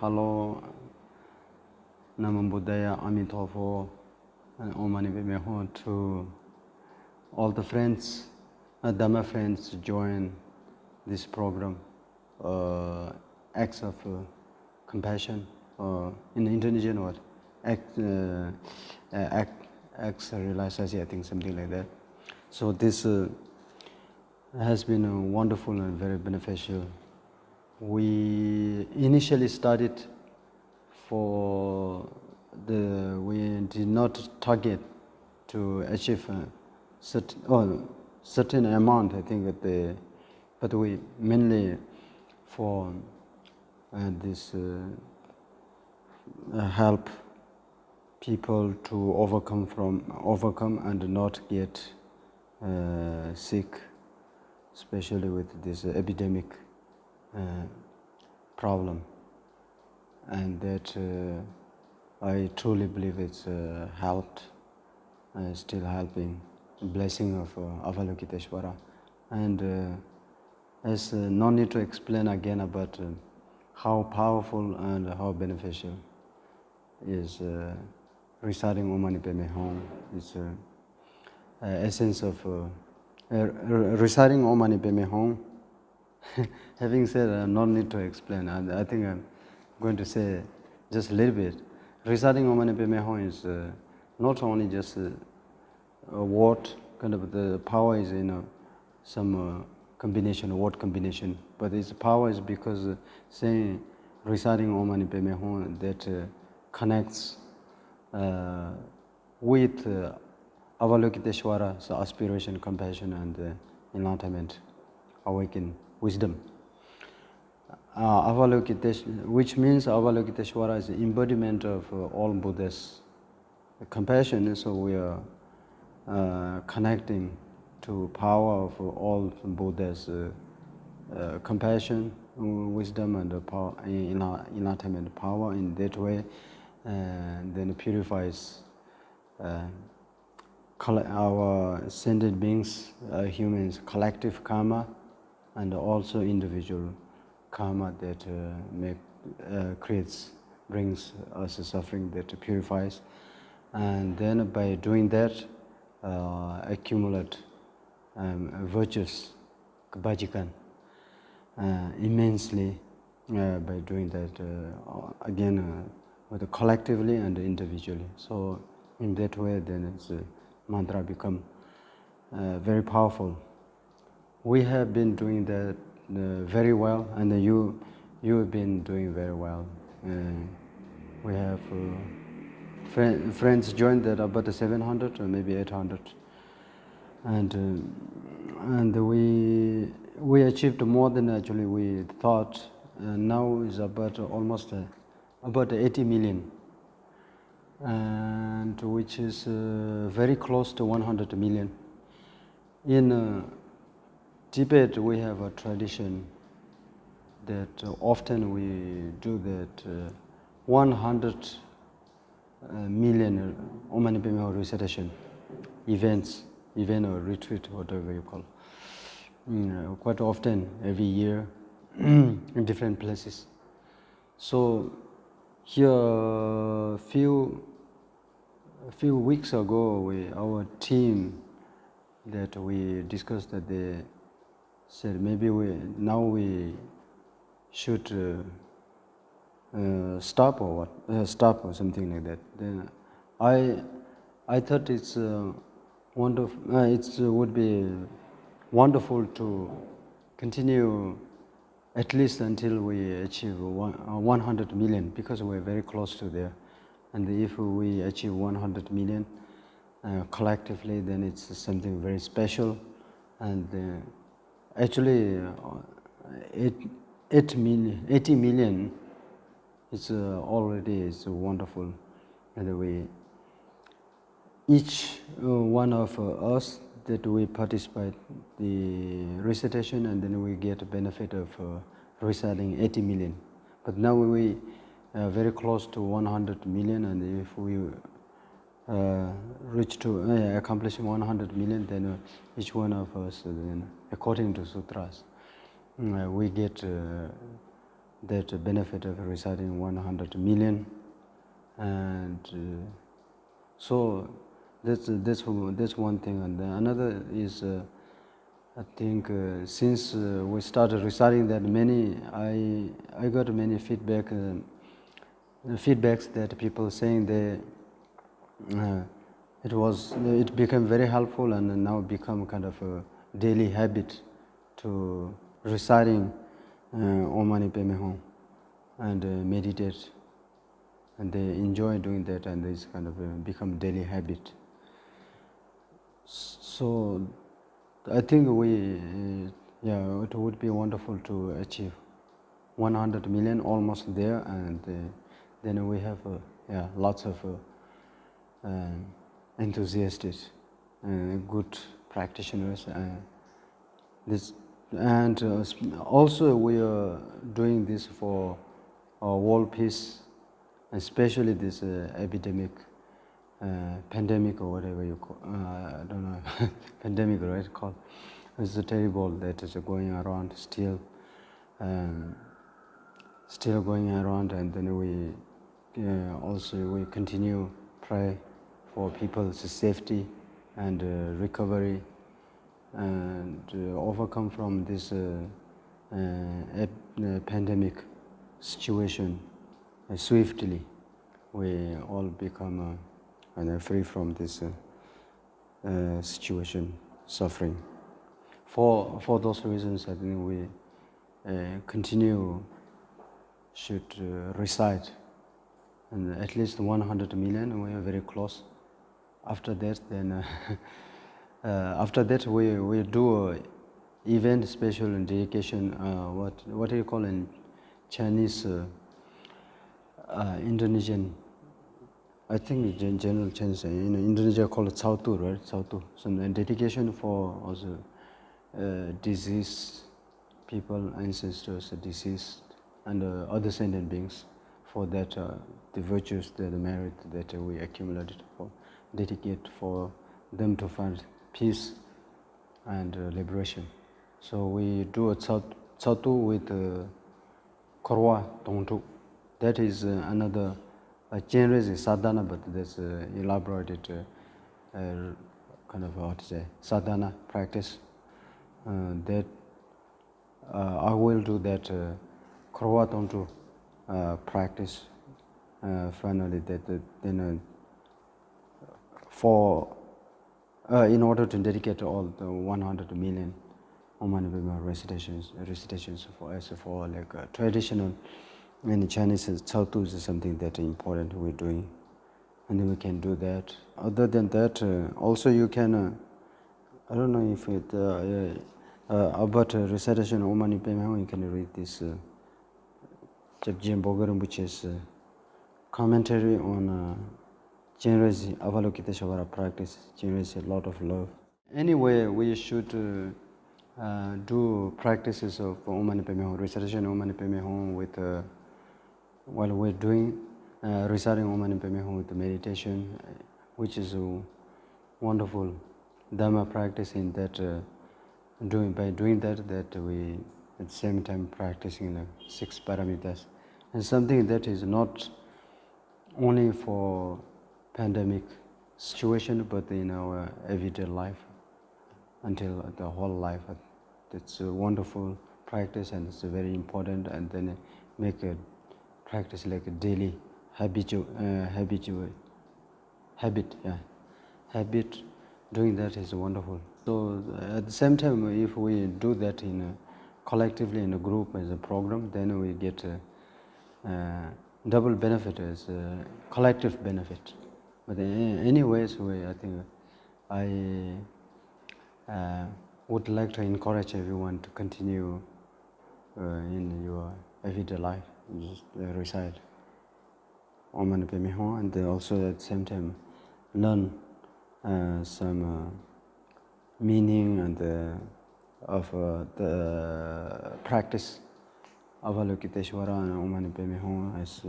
Hello, Namo Buddhaya, Amitofo, and Om Mani Padme Hum to all the friends, Dhamma friends join this program, acts of compassion, in Indonesian word, acts realization, I think something like that. So this has been wonderful and very beneficial. We initially started we did not target to achieve a certain amount, I think, but we mainly for this help people to overcome and not get sick, especially with this epidemic problem, and that I truly believe it's helped, still helping, blessing of Avalokiteshvara. And as no need to explain again about how powerful and how beneficial is reciting Om Mani Padme Hum. It's essence of reciting Om Mani Padme Hum. Having said, no need to explain. I think I'm going to say just a little bit. Reciting Om Mani Padme Hum is not only just a word, kind of the power is in some combination, word combination, but its power is because saying, reciting Om Mani Padme Hum that connects with Avalokiteshvara's aspiration, compassion, and enlightenment, awaken wisdom. Which means Avalokiteshvara is the embodiment of all Buddhas' compassion, so we are connecting to power of all Buddhas' compassion, wisdom, and power, enlightenment power. In that way, then purifies our sentient beings, humans, collective karma, and also individual karma that brings us suffering, that purifies. And then by doing that, accumulate virtues, kebajikan, immensely by doing that, again, with collectively and individually. So in that way, then its mantra become very powerful. We have been doing that very well, and you have been doing very well. We have friends joined that about 700 or maybe 800, and we achieved more than actually we thought. Now is about almost about 80 million, and which is very close to 100 million. In Tibet, we have a tradition that often we do that 100 million Om Mani Padme Hum recitation event or retreat, whatever you call. Quite often, every year, in different places. So here, a few weeks ago, our team that we discussed that they said maybe we should stop or something like that. Then I thought it's wonderful. It would be wonderful to continue at least until we achieve 100 million, because we're very close to there. And if we achieve 100 million collectively, then it's something very special. And actually, 80 million is already wonderful. And each one of us that we participate the recitation, and then we get a benefit of reciting 80 million. But now we are very close to 100 million, and if we reach to accomplish 100 million, then each one of us, then, according to sutras, we get that benefit of reciting 100 million, and so that's one thing. And another is I think since we started reciting that, I got many feedbacks that people saying it became very helpful and now become kind of a daily habit to reciting Om Mani Padme Hum and meditate, and they enjoy doing that, and it's kind of become daily habit. So I think it would be wonderful to achieve 100 million, almost there, and then we have lots of enthusiasts, good practitioners. Also we are doing this for world peace, especially this epidemic, pandemic or whatever you call. I don't know, pandemic, right? Called. It's terrible that is going around still. Still going around, and then we continue pray for people's safety and recovery, and overcome from this pandemic situation swiftly. We all become free from this situation, suffering. For those reasons, I think we should recite, and at least 100 million. We are very close. After that, then we do a event, special and dedication. What do you call in Chinese? Indonesian. I think in general Chinese in Indonesia called it Sautu, right? Sautu. So dedication for also deceased people, ancestors, deceased, and other sentient beings, for that the virtues, the merit that we accumulated, for dedicate for them to find peace and liberation. So we do a Sautu with Korwa Tongtu. That is another generous sadhana, but that's elaborated kind of what to say, sadhana practice. That I will do that Korwa Tongtu practice. Finally, then in order to dedicate all the 100 million Om Mani Padme Hum recitations for like traditional. In Chinese, Sautu is something that is important we're doing, and we can do that. Other than that, also you can, I don't know if it, about recitation Om Mani Padme Hum, you can read this Jabjien Bogarambuche's commentary on generous Avalokiteshvara practice, generous a lot of love. Anyway, we should do practices of Om Mani Padme Hum, recitation Om Mani Padme Hum with while we're doing reciting Om Mani Padme Hum with the meditation, which is a wonderful Dhamma practice. In that, by doing that we at the same time practicing the 6 paramitas, and something that is not only for pandemic situation, but in our everyday life, until the whole life. It's a wonderful practice, and it's very important, and then make a practice like a daily habit. Doing that is wonderful. So at the same time, if we do that collectively in a group as a program, then we get double benefit as a collective benefit. But anyways, I think I would like to encourage everyone to continue in your everyday life, just recite Om Mani Padme Hum, and also at the same time learn some meaning and of the practice of Avalokiteshvara and Om Mani Padme Hum, as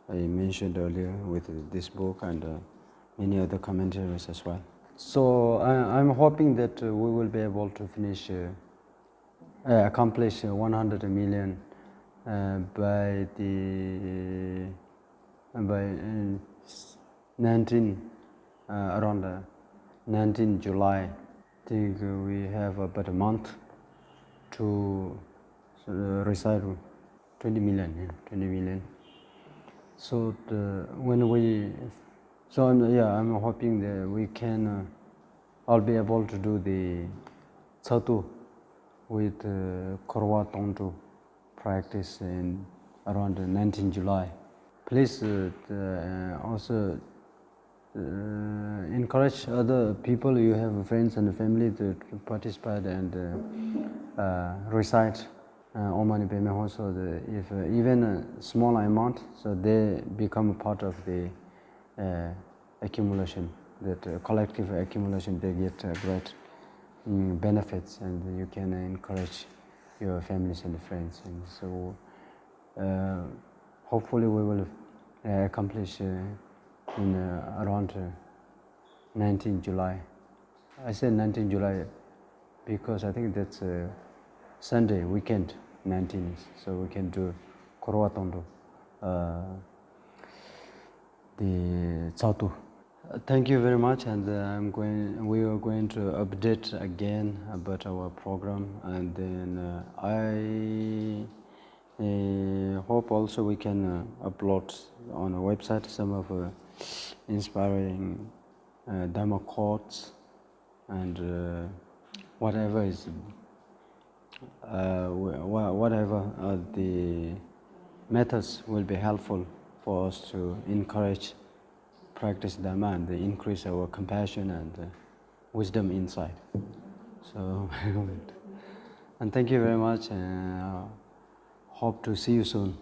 I mentioned earlier with this book and many other commentaries as well. So I'm hoping that we will be able to accomplish 100 million by the by 19 around 19 July. I think we have about a month to recite 20 million, yeah, 20 million. So I'm hoping that we can I'll be able to do the Satu with Korwa Tontu practice in around 19 July. Please also encourage other people, you have friends and family to participate and recite Omani Peme also, if even a small amount, so they become a part of the accumulation, that collective accumulation, they get great benefits, and you can encourage your families and friends. And so hopefully we will accomplish in around 19 July. I said 19 July because I think that's a Sunday weekend, 19th, so we can do Korwatondo, the Satu. Thank you very much, and we are going to update again about our program, and then I hope also we can upload on our website some of inspiring Dharma quotes and whatever is whatever the methods will be helpful for us to encourage practice Dharma and increase our compassion and wisdom inside. So, and thank you very much, and hope to see you soon.